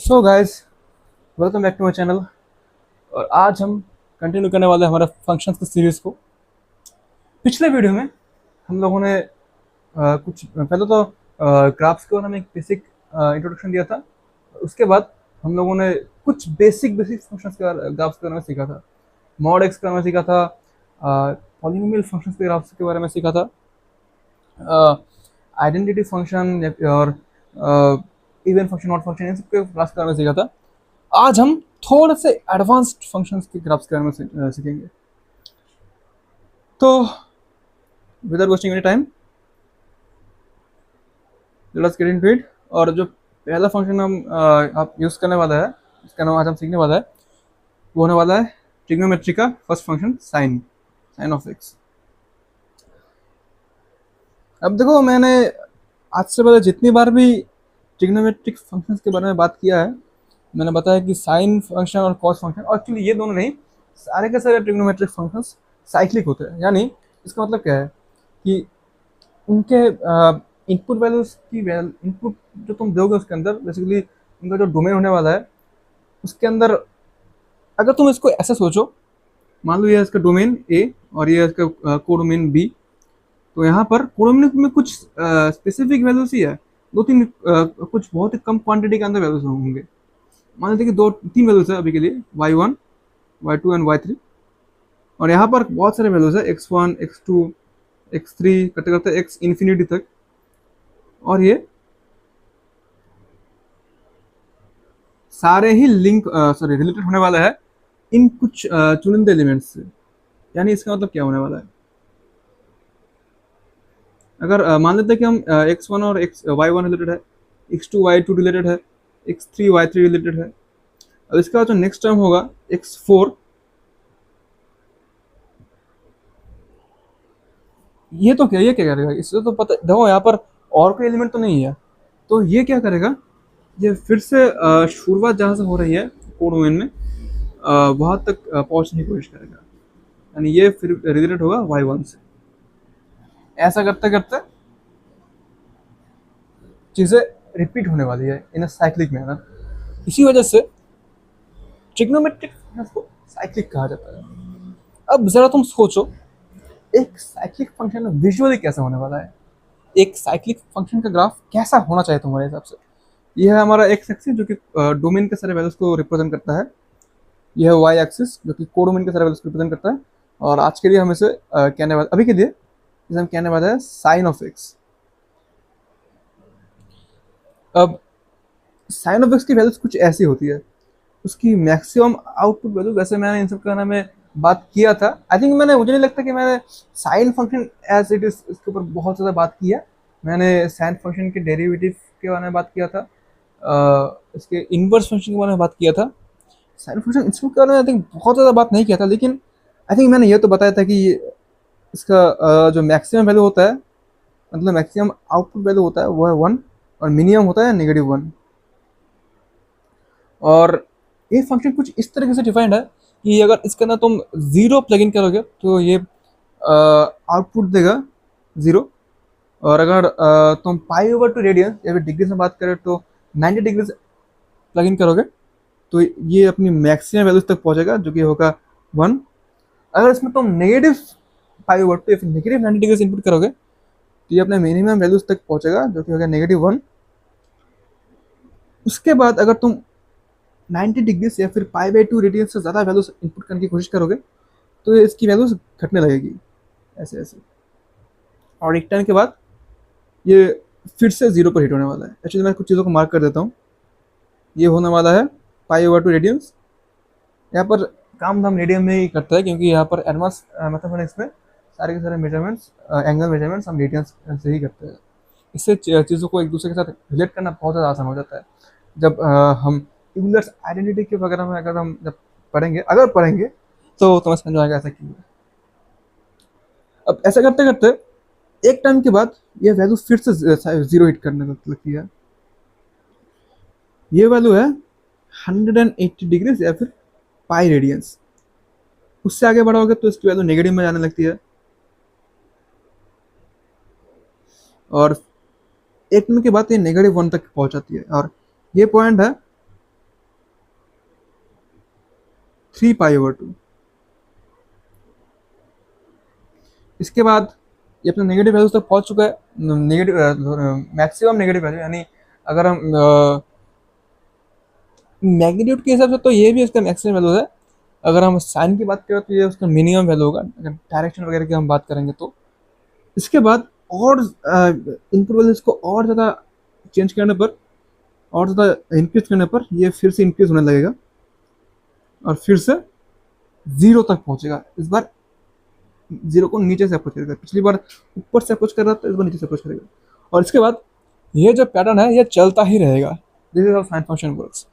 So guys, welcome back to my channel. और आज हम कंटिन्यू करने वाले हैं हमारे फंक्शंस की सीरीज को। पिछले वीडियो में हम लोगों ने कुछ पहले तो ग्राफ्स के बारे में एक बेसिक इंट्रोडक्शन दिया था। उसके बाद हम लोगों ने कुछ बेसिक बेसिक फंक्शंस के ग्राफ्स के बारे में सीखा था। मॉड एक्स के बारे में सीखा था, पॉलिनोमियल फंक्शंस के ग्राफ्स के बारे में सीखा था, आइडेंटिटी फंक्शन और इवन फंक्शन, नॉट फंक्शन, इन सब के ग्राफ्स के बारे में सीखा था। आज हम थोड़े से एडवांस्ड फंक्शंस के ग्राफ्स के बारे में सीखेंगे। तो without wasting any time, let us get into it. और जो पहला फंक्शन हम आप यूज करने वाला है, इसका नाम आज हम सीखने वाला है, वो होने वाला है ट्रिग्नोमेट्री का first function sine, sine of x. अब देखो, मैंने आज से पहले जितनी बार भी ट्रिग्नोमेट्रिक फंक्शंस के बारे में बात किया है, मैंने बताया कि साइन फंक्शन और कॉस फंक्शन, और एक्चुअली ये दोनों नहीं, सारे के सारे ट्रिग्नोमेट्रिक फंक्शंस साइक्लिक होते हैं। यानी इसका मतलब क्या है कि उनके इनपुट वैल्यूज की इनपुट जो तुम दोगे उसके अंदर, बेसिकली उनका जो डोमेन होने वाला है उसके अंदर, अगर तुम इसको ऐसे सोचो, मान लो ये है इसका डोमेन ए और ये है इसका कोडोमेन बी। तो यहाँ पर कोडोमेन में कुछ स्पेसिफिक वैल्यूज ही है, दो तीन कुछ बहुत ही कम क्वांटिटी के अंदर वैल्यूज होंगे। मान लेते हैं कि दो तीन वैल्यूज है अभी के लिए, y1, y2 एंड y3। और यहाँ पर बहुत सारे वैल्यूज है, x1, x2, x3 करते करते x इन्फिनिटी तक। और ये सारे ही लिंक रिलेटेड होने वाला है इन कुछ चुनिंदे एलिमेंट्स से। यानी इसका मतलब क्या होने वाला है, अगर मान लेते हैं कि हम x1 और y1 रिलेटेड है, x2 y2 रिलेटेड है, x3 y3 रिलेटेड है। अब इसका जो नेक्स्ट टर्म होगा x4, ये तो क्या, ये क्या करेगा, इससे तो पता देखो यहाँ पर और कोई एलिमेंट तो नहीं है। तो ये क्या करेगा, ये फिर से शुरुआत जहाँ से हो रही है कोड डोमेन में, वहां तक पहुंचने की कोशिश करेगा। यानी ये फिर रिलेटेड होगा y1 से। ऐसा करते करते चीजें रिपीट होने वाली है इन साइक्लिक मैनर। इसी वजह से ट्रिग्नोमेट्रिक को साइक्लिक कहा जाता है। अब जरा तुम सोचो, एक साइक्लिक फंक्शन विजुअली कैसा होने वाला है, एक साइक्लिक फंक्शन का ग्राफ कैसा होना चाहिए तुम्हारे हिसाब से। यह है हमारा एक्स एक्सिस जो कि डोमेन के सारे वैल्यूज को रिप्रेजेंट करता है, यह है वाई एक्सिस जो कि कोडोमेन के सारे वैल्यूज को रिप्रेजेंट करता है। और आज के लिए हम इसे कहने वाले, अभी के लिए इसे हम कहने वाले हैं साइन ऑफ एक्स। अब साइन ऑफ एक्स की वैल्यूज कुछ ऐसी होती है, उसकी मैक्सिमम आउटपुट वैल्यू, वैसे मैंने इन सब के बारे में बात किया था। आई थिंक मुझे नहीं लगता कि मैंने sine function as it is इसके ऊपर बहुत ज़्यादा बात की है। मैंने साइन फंक्शन के डेरिवेटिव के बारे में बात किया था, इसके इनवर्स फंक्शन के बारे में बात किया था। साइन फंक्शन इसके बारे में आई थिंक बहुत ज़्यादा बात नहीं किया था, लेकिन आई थिंक मैंने ये तो बताया था कि इसका जो मैक्सिमम वैल्यू होता है, मतलब मैक्सिमम आउटपुट वैल्यू होता है वो है 1, और मिनिमम होता है -1। और ये फंक्शन कुछ इस तरीके से डिफाइंड है कि अगर इसके अंदर तुम जीरो प्लग इन करोगे तो ये आउटपुट देगा जीरो। और अगर तुम पाई ओवर टू रेडियंस या फिर डिग्रीज में बात करें तो 90 डिग्रीज प्लग इन करोगे तो ये अपनी मैक्सिमम वैल्यूज तक पहुंचेगा जो कि होगा 1। अगर इसमें तुम नेगेटिव पाई ओवर टू या फिर नेगेटिव 90 डिग्रीज इनपुट करोगे तो ये अपने मिनिमम वैल्यूज तक पहुंचेगा जो कि होगा -1। उसके बाद अगर तुम 90 डिग्रीज या फिर π/2 रेडियंस से ज़्यादा वैल्यूज इनपुट करने की कोशिश करोगे तो इसकी वैल्यूज घटने लगेगी, ऐसे ऐसे। और एक टाइम के बाद ये फिर से जीरो पर हिट होने वाला है। एक्चुअली मैं कुछ चीज़ों को मार्क कर देता हूँ। ये होने वाला है π/2 रेडियंस। यहाँ पर काम धाम रेडियन में ही करता है क्योंकि यहाँ पर एडवांस मैथमेटिक्स में सारे के सारे मेजरमेंट्स, एंगल मेजरमेंट्स हम रेडियंस से ही करते हैं। इससे चीज़ों को एक दूसरे के साथ रिलेट करना बहुत ज़्यादा आसान हो जाता है। जब हम यूलर्स आइडेंटिटी के वगैरह में अगर हम जब पढ़ेंगे तो तुम्हें समझ आएगा ऐसा क्यों है। अब ऐसा करते करते एक टाइम के बाद ये वैल्यू फिर से जीरो हिट करने लगती है। ये वैल्यू है 180 डिग्रीज या फिर पाई रेडियंस। उससे आगे बढ़ोगे तो इसकी वैल्यू नेगेटिव में जाने लगती है। और एक मिनट के बाद ये -1 तक पहुंच जाती है। और ये पॉइंट है 3 पाई/2। इसके बाद ये अपने नेगेटिव वैल्यूज तक पहुंच चुका है। नेगेटिव मैक्सिमम नेगेटिव वैल्यू, यानी अगर हम मैग्नीट्यूड के हिसाब से तो ये भी इसका मैक्सिमम वैल्यू है। अगर हम साइन की बात करें तो ये उसका मिनिमम वैल्यू होगा, अगर डायरेक्शन वगैरह की हम बात करेंगे तो। इसके बाद और इनपुट वैल्यूज को और ज़्यादा चेंज करने पर, और ज़्यादा इंक्रीज करने पर ये फिर से इंक्रीज होने लगेगा और फिर से 0 तक पहुंचेगा। इस बार 0 को नीचे से अप्रोच करेगा, पिछली बार ऊपर से अप्रोच कर रहा था, इस बार नीचे से अप्रोच करेगा। और इसके बाद ये जो पैटर्न है ये चलता ही रहेगा। This is how sine function works.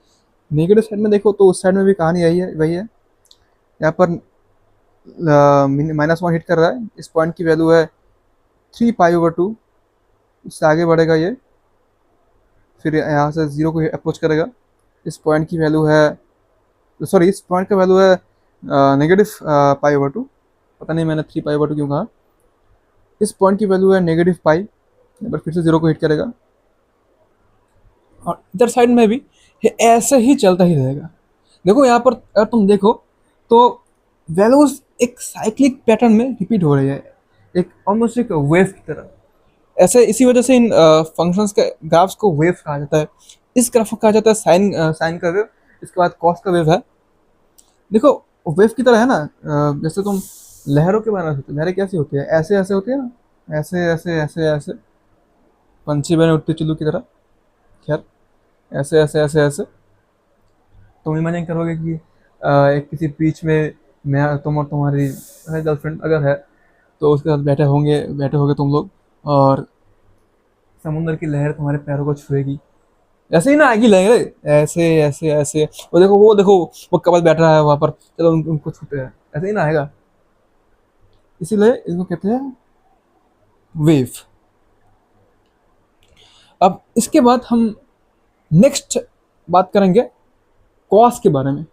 Negative side में देखो तो उस साइड में भी कहानी यही है, वही है। यहाँ पर -1 हिट कर रहा है, इस पॉइंट की वैल्यू है 3 पाई/2। इससे आगे बढ़ेगा ये, फिर यहाँ से 0 को अप्रोच करेगा। इस पॉइंट की वैल्यू है, सॉरी इस पॉइंट का वैल्यू है -पाई/2। पता नहीं मैंने 3 पाई/2 क्यों कहा। इस पॉइंट की वैल्यू है -पाई। यहाँ पर फिर से 0 को हिट करेगा और इधर साइड में भी ये ऐसे ही चलता ही रहेगा। देखो यहाँ पर अगर तुम देखो तो वैल्यूज एक साइक्लिक पैटर्न में रिपीट हो रही है, एक ऑलमोस्ट एक वेव की तरह। ऐसे इसी वजह से इन फंक्शंस के ग्राफ्स को वेव कहा जाता है। इस ग्राफ को कहा जाता है साइन का वेव, इसके बाद कॉस का वेव है। देखो वेव की तरह है ना, जैसे तुम लहरों के बारे में सोचते, लहरें कैसी होती है, ऐसे ऐसे होती है ना, ऐसे ऐसे ऐसे ऐसे, पंछी बने उड़ती चुल्लू की तरह। खैर ऐसे ऐसे ऐसे ऐसे तुम इमेजिन करोगे कि एक किसी बीच में मैं, तुम और तुम्हारी गर्लफ्रेंड अगर है, तो उसके साथ बैठे होगे तुम लोग, और समुद्र की लहर तुम्हारे पैरों को छुएगी। ऐसे ही ना आएगी लहरें, ऐसे ऐसे ऐसे। वो देखो वो कपल बैठ रहा है वहां पर, चलो उनको छूते हैं, ऐसे ही ना आएगा। इसीलिए इसको कहते हैं वेव। अब इसके बाद हम नेक्स्ट बात करेंगे कॉस के बारे में।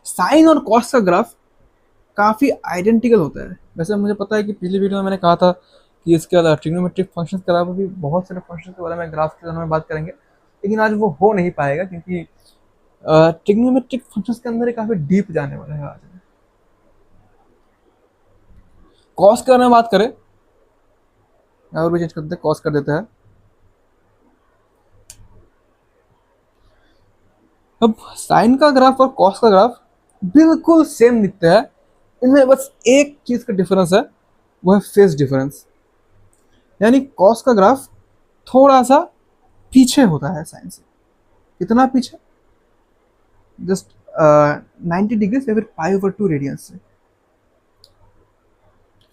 साइन और कॉस का ग्राफ काफ़ी आइडेंटिकल होता है। वैसे मुझे पता है कि पिछली वीडियो में मैंने कहा था कि इसके अलावा ट्रिग्नोमेट्रिक फंक्शंस के अलावा भी बहुत सारे फंक्शंस के बारे में ग्राफ के बारे में बात करेंगे, लेकिन आज वो हो नहीं पाएगा क्योंकि ट्रिग्नोमेट्रिक फंक्शंस के अंदर काफ़ी डीप जाने वाला है आज। कॉस के बारे में बात करें, और भी चेंज कर देते हैं, कॉस कर देते हैं। अब साइन का ग्राफ और कॉस का ग्राफ बिल्कुल सेम दिखते हैं, इनमें बस एक चीज का डिफरेंस है, वो है फेज डिफरेंस। यानी कॉस का ग्राफ थोड़ा सा पीछे होता है साइन से। कितना पीछे? जस्ट 90 डिग्री या फिर पाई/2 रेडियंस से।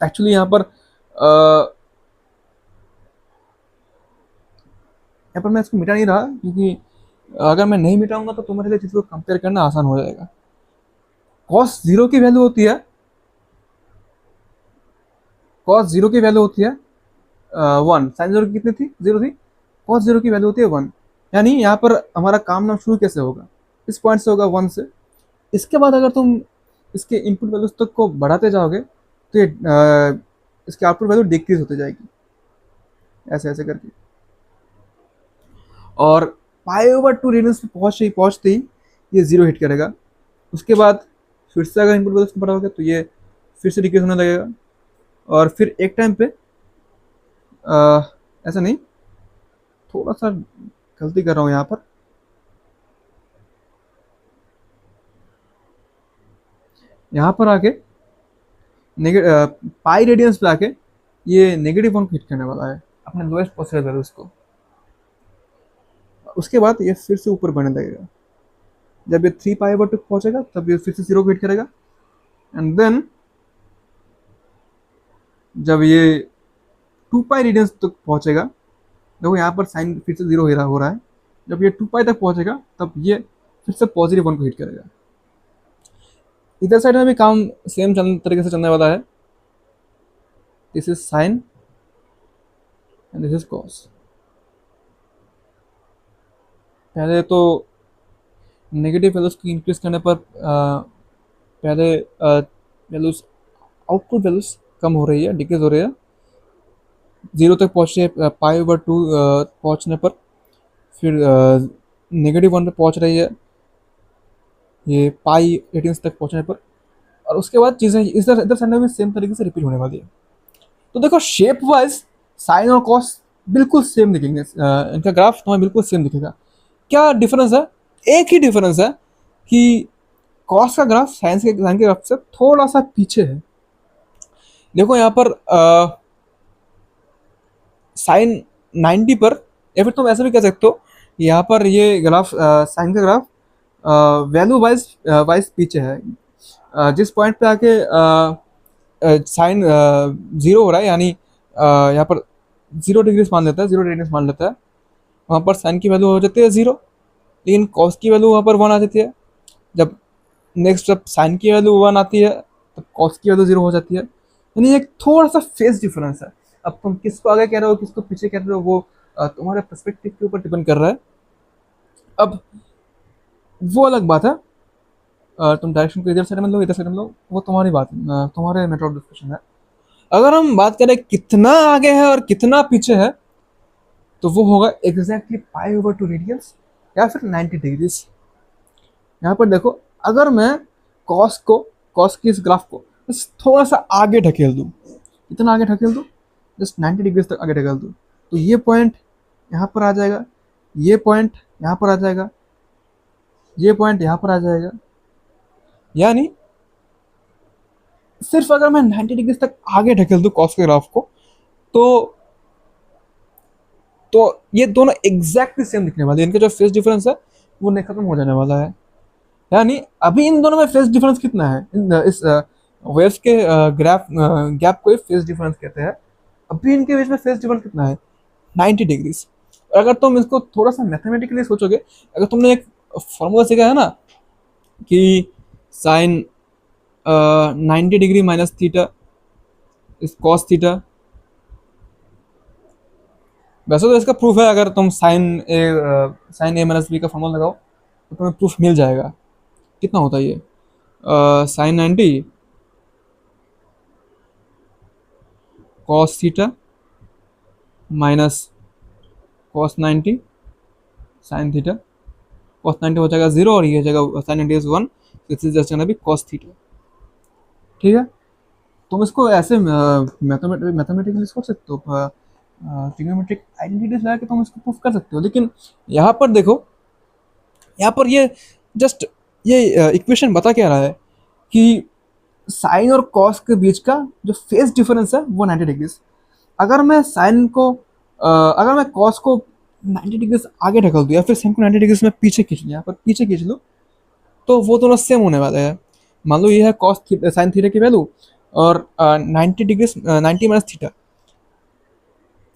एक्चुअली यहाँ पर मैं इसको मिटा नहीं रहा, क्योंकि अगर मैं नहीं मिटाऊंगा तो तुम्हारे लिए चीज़ को कंपेयर करना आसान हो जाएगा। कॉस 0 की वैल्यू होती है, कॉस 0 की वैल्यू होती है 1। साइन 0 की कितनी थी? 0 थी। कॉस 0 की वैल्यू होती है 1। यानी यहाँ पर हमारा काम नाम शुरू कैसे होगा? इस पॉइंट से होगा 1 से। इसके बाद अगर तुम इसके इनपुट वैल्यूज तक को बढ़ाते जाओगे तो ये इसकी आउटपुट वैल्यू डिक्रीज होती जाएगी, ऐसे ऐसे करके। और पाई/2 रेडियंस पे पहुँचते ही ये 0 हिट करेगा। उसके बाद फिर से अगर इनपुट वैल्यूज को बढ़ाओगे तो ये फिर से डिक्रीज होने लगेगा, और फिर एक टाइम पे ऐसा नहीं, थोड़ा सा गलती कर रहा हूँ यहाँ पर। यहाँ पर आके पाई रेडियंस पे आके ये -1 को हिट करने वाला है, अपने लोएस्ट पॉसिबल वैल्यूज को। उसके बाद ये फिर से ऊपर बढ़ने लगेगा। जब ये 3 पाई/2 पहुंचेगा तब ये फिर से 0 को हिट करेगा, एंड देन जब ये 2 पाई रेडियंस तक पहुंचेगा, देखो यहाँ पर साइन फिर से 0 हो रहा है। जब ये 2 पाई तक पहुंचेगा तब ये फिर से +1 को हिट करेगा। इधर साइड में भी काम सेम तरीके से चलने वाला है। This is sine and this is cos. पहले तो नेगेटिव वैल्यूज की इंक्रीज करने पर पहले वैल्यूज, आउटपुट वैल्यूज कम हो रही है, डिक्रीज हो रही है। 0 तक पहुँचे पाई/2 पहुँचने पर फिर -1 पे पहुँच रही है, ये पाई रेडियंस तक पहुंचने पर, और उसके बाद चीज़ें इधर इधर साइड में भी सेम तरीके से रिपीट होने वाली है। तो देखो शेप वाइज साइन और कॉस बिल्कुल सेम दिखेंगे, इनका ग्राफ तुम्हें बिल्कुल सेम दिखेगा। क्या डिफरेंस है? एक ही डिफरेंस है कि कॉस का ग्राफ साइन के ग्राफ से थोड़ा सा पीछे है। देखो यहाँ पर साइन 90 पर, या फिर तुम ऐसे भी कह सकते हो यहाँ पर ये ग्राफ साइन का ग्राफ वैल्यू वाइज वाइज पीछे है। जिस पॉइंट पे आके साइन जीरो हो रहा है, यानी यहाँ पर 0 डिग्री मान लेता है, 0 डिग्री मान लेता है, वहाँ पर साइन की वैल्यू हो जाती है 0, लेकिन कॉस की वैल्यू वहाँ पर 1 आ जाती है। जब नेक्स्ट जब साइन की वैल्यू 1 आती है तब कॉस की वैल्यू 0 हो जाती है। यानी एक थोड़ा सा फेस डिफरेंस है। अब तुम किसको आगे कह रहे हो किसको पीछे कह रहे हो, वो तुम्हारे पर्सपेक्टिव के ऊपर डिपेंड कर रहा है। अब वो अलग बात है, तुम डायरेक्शन को इधर साइड में लो इधर साइड में लो, वो तुम्हारी बात तुम्हारे मैटर ऑफ डिस्कशन है। अगर हम बात करें कितना आगे है और कितना पीछे है, तो वो होगा एग्जैक्टली पाई ओवर 2 रेडियंस या फिर 90 डिग्रीज। यहाँ पर देखो, अगर मैं कॉस की इस ग्राफ को बस थोड़ा सा आगे ढकेल दूँ, कितना आगे ढकेल दूँ, जस्ट 90 डिग्रीज तक आगे ढकेल दूँ, तो ये पॉइंट यहाँ पर आ जाएगा, ये पॉइंट यहाँ पर आ जाएगा, ये पॉइंट यहाँ पर आ जाएगा। यानी सिर्फ अगर मैं 90 डिग्रीज तक आगे ढकेल दूँ कॉस के ग्राफ को, तो तो ये दोनों एग्जैक्टली सेम दिखने वाले हैं। इनका जो फेस डिफरेंस है वो नहीं खत्म हो जाने वाला है। यानी अभी इन दोनों में फेस डिफरेंस कितना है, इस वेव्स के ग्राफ गैप को फेस डिफरेंस कहते हैं। अभी इनके बीच में फेस डिफरेंस कितना है, 90 डिग्रीज। और अगर तुम इसको थोड़ा सा मैथमेटिकली सोचोगे, अगर तुमने एक फॉर्मूला सीखा है ना कि साइन 90 डिग्री माइनस थीटा इस कॉस थीटा, वैसे तो इसका प्रूफ है, अगर तुम साइन ए माइनस बी का फॉर्मूला लगाओ तो तुम्हें प्रूफ मिल जाएगा। कितना होता है ये, sine 90 cos theta minus cos 90 sine theta. Cos 90 हो जाएगा 0 और ये हो जाएगा sine 90 is 1, this is just gonna be cos theta. ठीक है, तुम इसको ऐसे मैथमेटिकली सोच सकते हो, ट्रिग्नोमेट्रिक आइडेंटिटीज लगा के तुम इसको प्रूफ कर सकते हो। लेकिन यहाँ पर देखो, यहाँ पर ये जस्ट ये इक्वेशन बता क्या रहा है कि साइन और कॉस के बीच का जो फेस डिफरेंस है वो 90 डिग्रीज। अगर मैं साइन को अगर मैं कॉस को 90 डिग्रीज आगे ढकल दूँ या फिर साइन को 90 डिग्रीज में पीछे खींच लूँ, यहाँ पर पीछे खींच लूँ, तो वो दोनों सेम होने वाले हैं। मान लो ये है कॉस साइन थीटा की वैल्यू और 90 डिग्रीज 90 माइनस थीटा।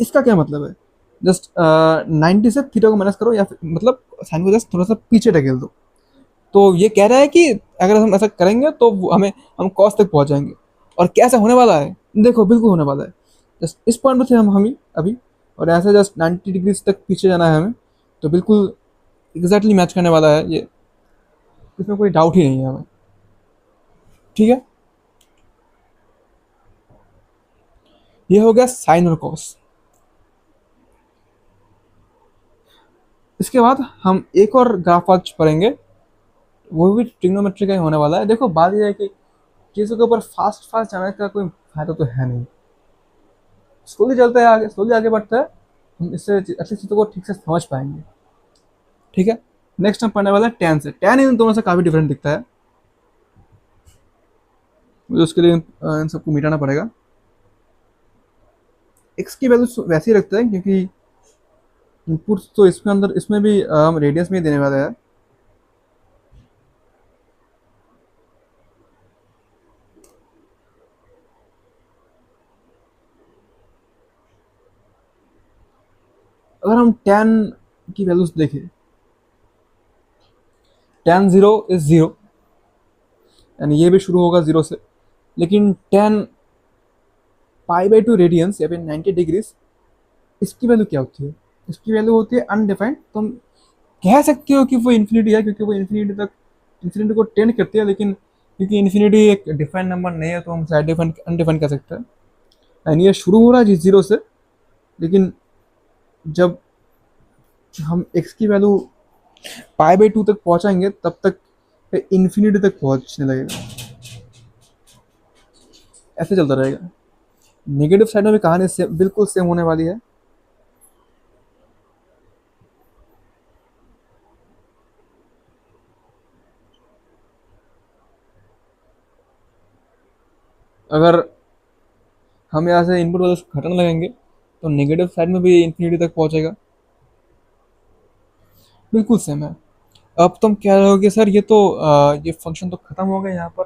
इसका क्या मतलब है, जस्ट 90 से थीटा को माइनस करो या फिर मतलब साइन को जस्ट थोड़ा सा पीछे ढकेल दो। तो ये कह रहा है कि अगर हम ऐसा करेंगे तो हम कॉस तक पहुंच जाएंगे। और क्या ऐसा होने वाला है, देखो बिल्कुल होने वाला है। जस्ट इस पॉइंट पर थे हम अभी, और ऐसे जस्ट 90 डिग्रीज तक पीछे जाना है हमें, तो बिल्कुल एग्जैक्टली मैच करने वाला है ये, इसमें कोई डाउट ही नहीं है हमें। ठीक है, ये हो गया साइन और कॉस। इसके बाद हम एक और ग्राफ आज पढ़ेंगे, वो भी ट्रिग्नोमेट्री का ही होने वाला है। देखो बात यह है कि चीज़ों के ऊपर फास्ट फास्ट जाने का कोई फायदा तो है नहीं, स्लोली चलते हैं आगे, स्लोली आगे बढ़ते हैं, हम इससे अच्छी चीज़ों को ठीक से समझ पाएंगे। ठीक है, नेक्स्ट हम पढ़ने वाला है टैन से। टैन इन दोनों से काफ़ी डिफरेंट दिखता है, मुझे उसके लिए इन सबको मिटाना पड़ेगा। एक्स की वैल्यू वैसे ही रखते हैं क्योंकि इनपुट तो इसमें अंदर इसमें भी हम रेडियस में ही देने वाले हैं। अगर हम tan की वैल्यूज देखें, tan 0 इज 0, यानी ये भी शुरू होगा 0 से। लेकिन tan पाई बाई 2 रेडियंस या फिर 90 डिग्रीज, इसकी वैल्यू क्या होती है, इसकी वैल्यू होती है अनडिफाइंड। तुम कह सकते हो कि वो इन्फिनिटी है क्योंकि वो इन्फिनिटी को टेंड करती है, लेकिन क्योंकि इन्फिनिटी एक डिफाइंड नंबर नहीं है तो हम शायद अनडिफाइंड कर सकते हैं। यानी ये शुरू हो रहा है 0 से, लेकिन जब हम x की वैल्यू पाई बाई 2 तक पहुंचाएंगे तब तक इन्फिनिटी तक पहुंचने लगेगा। ऐसे चलता रहेगा। नेगेटिव साइड में भी कहानी बिल्कुल सेम होने वाली है। अगर हम यहाँ से इनपुट वैल्यूज घटाने लगेंगे तो नेगेटिव साइड में भी इन्फिनिटी तक पहुंचेगा। बिल्कुल सेम है। अब तुम कह रहे हो कि सर ये तो ये फंक्शन तो खत्म हो गया यहाँ पर।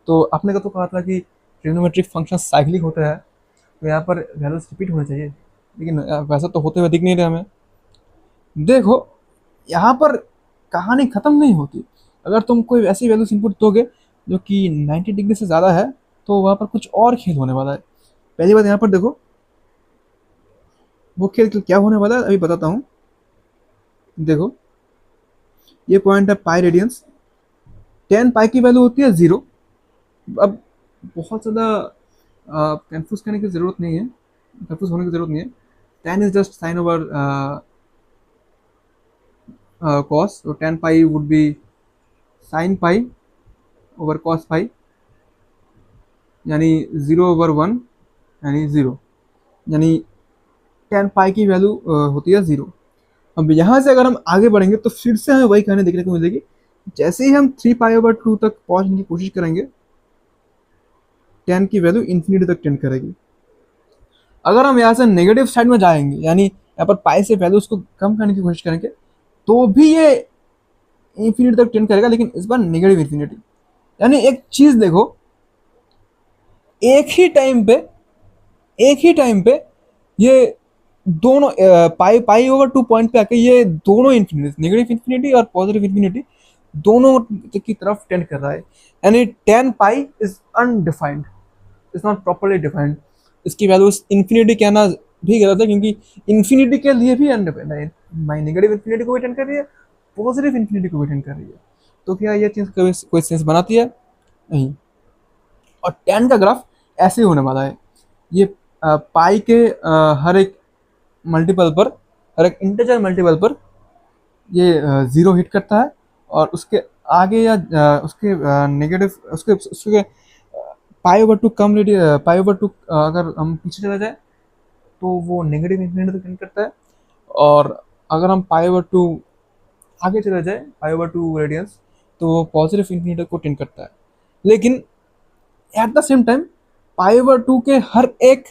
तो आपने का तो कहा था कि ट्रिग्नोमेट्रिक फंक्शन साइक्लिक होता है, तो यहाँ पर वैल्यूज रिपीट होने चाहिए, लेकिन वैसा तो होते हुए दिख नहीं रहा हमें। देखो, यहाँ पर कहानी खत्म नहीं होती। अगर तुम कोई ऐसी वैल्यूज इनपुट दोगे जो कि 90 डिग्री से ज़्यादा है, तो वहाँ पर कुछ और खेल होने वाला है। पहली बात यहाँ पर देखो, वो खेल क्या होने वाला है अभी बताता हूँ। देखो, ये पॉइंट है पाई रेडियंस। 10 पाई की वैल्यू होती है 0। अब बहुत ज़्यादा कंफ्यूज करने की ज़रूरत नहीं है, कंफ्यूज होने की ज़रूरत नहीं है। 10 is just sine over cos, तो 10 pi would be sine pi over cos pi, यानी 0/1 यानी 0, यानी 10 पाई की वैल्यू होती है 0। अब यहाँ से अगर हम आगे बढ़ेंगे तो फिर से हमें वही कहानी देखने को मिलेगी। जैसे ही हम 3 पाई/2 तक पहुँचने की कोशिश करेंगे, 10 की वैल्यू इन्फिनिटी तक टेंड करेगी। अगर हम यहाँ से नेगेटिव साइड में जाएंगे, यानी यहाँ पर पाई से वैल्यूज को कम करने की कोशिश करेंगे, तो भी ये इन्फिनिटी तक टेंड करेगा, लेकिन इस बार नेगेटिव इन्फिनिटी। यानी एक चीज देखो, एक ही टाइम पे एक ही टाइम पे ये दोनों पाई पाई ओवर 2 पॉइंट पे आके ये दोनों इन्फिनिटी, नेगेटिव इन्फिनिटी और पॉजिटिव इन्फिनिटी, दोनों की तरफ टेंड कर रहा है। यानी 10 pi is undefined, is not properly defined. इसकी वैल्यू इन्फिनिटी कहना भी गलत है, क्योंकि इन्फिनिटी के लिए भी अनडिफाइंड है। माई नेगेटिव इन्फिनिटी को भी टेंड कर रही है, पॉजिटिव इन्फिनिटी को भी टेंड कर रही है। तो क्या ये चीज़ कभी कोई सेंस बनाती है? नहीं। और 10 का ग्राफ ऐसे ही होने वाला है। ये पाई के हर एक मल्टीपल पर, हर एक इंटीजर मल्टीपल पर ये 0 हिट करता है, और उसके आगे या उसके नेगेटिव उसके उसके पाई/2 कम पाई/2 अगर हम पीछे चला जाए तो वो नेगेटिव इन्फिनिटी तक टेंड करता है, और अगर हम पाई/2 आगे चला जाए, पाई/2 रेडियंस, तो वो पॉजिटिव इन्फिनिटी को टेंड करता है। लेकिन एट द सेम टाइम पाई/2 के हर एक,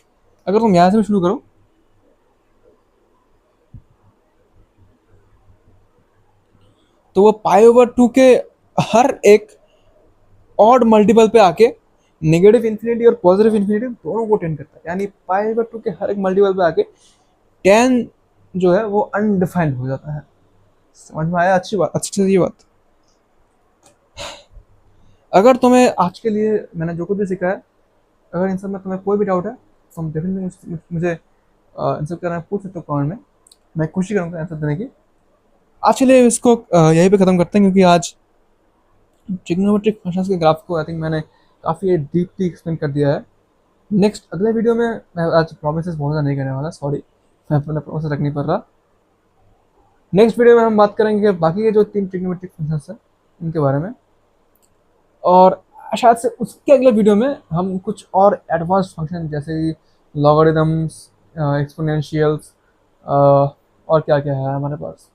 अगर तुम यहाँ से भी शुरू करो, तो वो पाई/2 के हर एक ऑड मल्टीपल पे आके नेगेटिव इन्फिनिटी और पॉजिटिव इन्फिनिटी दोनों को टेंड करता है। यानी पाई/2 के हर एक मल्टीपल पे आके 10 जो है वो अनडिफाइंड हो जाता है। समझ में आया? अच्छी बात, अच्छी चीज ये बात। अगर तुम्हें आज के लिए मैंने जो कुछ भी सिखाया, अगर इन सब में तुम्हें कोई भी डाउट है, तो तुम डेफिनेटली मुझे इन सब के बारे में पूछ सकते हो कमेंट में। मैं कोशिश करूँगा आंसर देने की। आज के लिए इसको यहीं पे ख़त्म करते हैं, क्योंकि आज ट्रिग्नोमेट्रिक फंक्शंस के ग्राफ को आई थिंक मैंने काफ़ी डीपली एक्सप्लेन कर दिया है। नेक्स्ट अगले वीडियो में मैं आज प्रोमिस बहुत ज़्यादा नहीं करने वाला, सॉरी, मैं अपना प्रोमिस रख नहीं पड़ रहा। नेक्स्ट वीडियो में हम बात करेंगे बाकी के जो 3 ट्रिग्नोमेट्रिक फंक्शंस हैं उनके बारे में, और शायद से उसके अगले वीडियो में हम कुछ और एडवांस फंक्शन जैसे लॉगरिदम्स, एक्सपोनेंशियल्स, और क्या क्या है हमारे पास।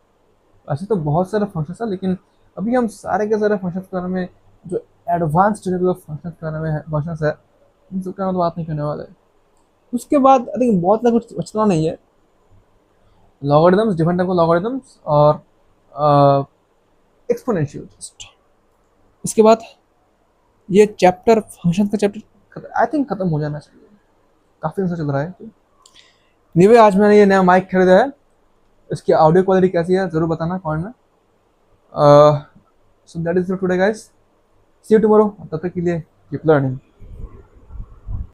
ऐसे तो बहुत सारे फंक्शंस हैं, लेकिन अभी हम सारे के सारे फंक्शंस के बारे में, जो एडवांस लेवल ऑफ फंक्शंस के बारे में फंक्शंस है, इन सब का बात नहीं करने वाला है। उसके बाद आई थिंक बहुत कुछ बचना नहीं है। Logarithms, different type of logarithms, और एक्सपोनेंशियल जस्ट। इसके बाद ये चैप्टर, फंक्शन का चैप्टर आई थिंक खत्म हो जाना चाहिए, काफ़ी दिन से चल रहा है। एनीवे, आज मैंने ये नया माइक खरीदा है, इसकी ऑडियो क्वालिटी कैसी है ज़रूर बताना कमेंट में। So that is for today guys, see you tomorrow. तब तक के लिए कीप लर्निंग।